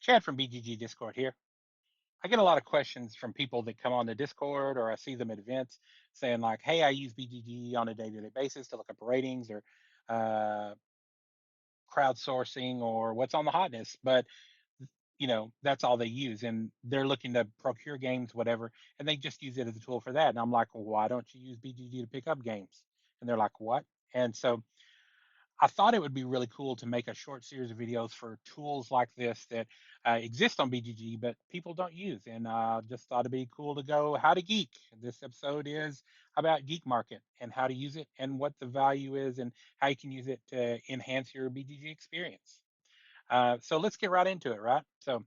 Chad from BGG Discord here. I get a lot of questions from people that come on the Discord or I see them at events saying like, "Hey, I use BGG on a day-to-day basis to look up ratings or uh, crowdsourcing or what's on the hotness," but that's all they use, and they're looking to procure games, whatever, and they just use it as a tool for that. And I'm like, well, why don't you use BGG to pick up games? And they're like, what? And so I thought it would be really cool to make a short series of videos for tools like this that exist on BGG, but people don't use. And just thought it'd be cool to go how to geek. This episode is about GeekMarket and how to use it and what the value is and how you can use it to enhance your BGG experience. So let's get right into it, right? So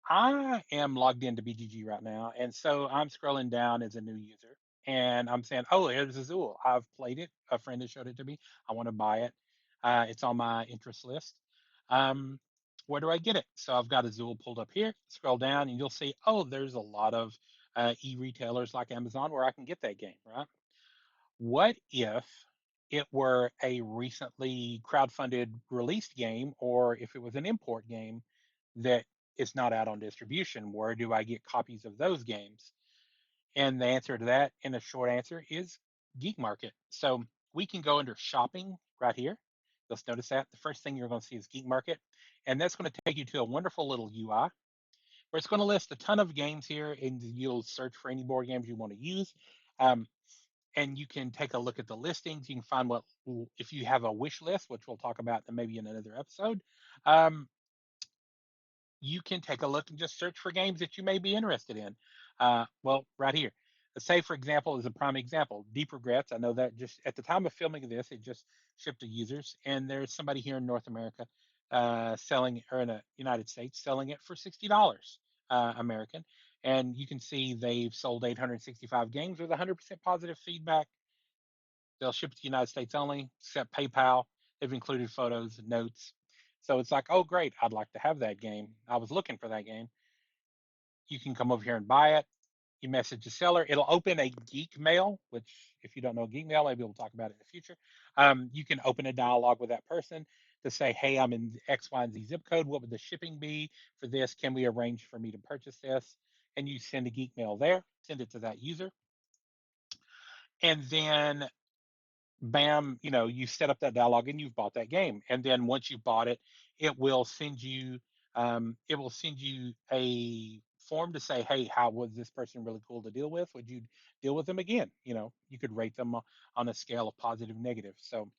I am logged into BGG right now, and so I'm scrolling down as a new user, and I'm saying, "Oh, here's Azul. I've played it. A friend has showed it to me. I want to buy it. It's on my interest list. Um, where do I get it?" So I've got Azul pulled up here. Scroll down, and you'll see, oh, there's a lot of e-retailers like Amazon where I can get that game, right? What if it were a recently crowdfunded released game, or if it was an import game that is not out on distribution? Where do I get copies of those games? And the answer to that, in a short answer, is Geek Market. So we can go under shopping right here. You'll notice that the first thing you're going to see is Geek Market, and that's going to take you to a wonderful little UI where it's going to list a ton of games here, and you'll search for any board games you want to use. Um, and you can take a look at the listings. You can find what, if you have a wish list, which we'll talk about maybe in another episode. Um, you can take a look and just search for games that you may be interested in. Well, right here. Let's say, for example, is a prime example. Deep Regrets. I know that just at the time of filming this, it just shipped to users, and there's somebody here in North America selling, or in the United States, selling it for $60 American. And you can see they've sold 865 games with 100% positive feedback. They'll ship it to the United States only, except PayPal. They've included photos and notes. So it's like, oh, great, I'd like to have that game. I was looking for that game. You can come over here and buy it. You message the seller. It'll open a Geek Mail, which, if you don't know Geek Mail, maybe we'll talk about it in the future. You can open a dialogue with that person to say, hey, I'm in X, Y, and Z zip code. What would the shipping be for this? Can we arrange for me to purchase this? And you send a Geek Mail there, send it to that user. And then bam, you set up that dialogue and you've bought that game. And then once you bought it, it will send you a form to say, hey, how was this person really cool to deal with? Would you deal with them again? You could rate them on a scale of positive, negative. So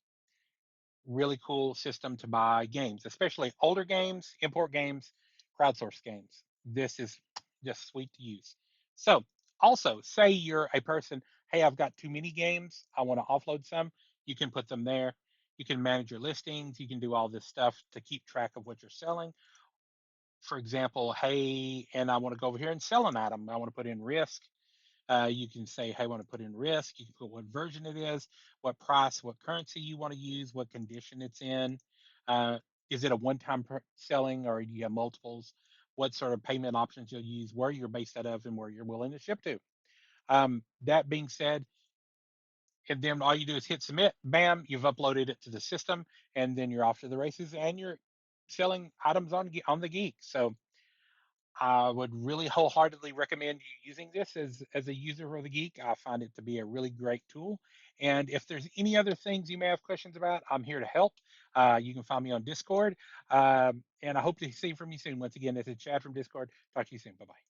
really cool system to buy games, especially older games, import games, crowdsource games. This is just sweet to use. So, also, say you're a person, hey, I've got too many games, I want to offload some, you can put them there. You can manage your listings, you can do all this stuff to keep track of what you're selling. For example, hey, and I want to go over here and sell an item, I want to put in risk. You can say, hey, I want to put in risk. You can put what version it is, what price, what currency you want to use, what condition it's in. Uh, is it a one-time selling, or do you have multiples? What sort of payment options you'll use, where you're based out of, and where you're willing to ship to. That being said, and then all you do is hit submit. Bam, you've uploaded it to the system, and then you're off to the races, and you're selling items on the Geek. So I would really wholeheartedly recommend you using this as a user of the Geek. I find it to be a really great tool. And if there's any other things you may have questions about, I'm here to help. You can find me on Discord. And I hope to see from you soon. Once again, this is Chad from Discord. Talk to you soon. Bye bye.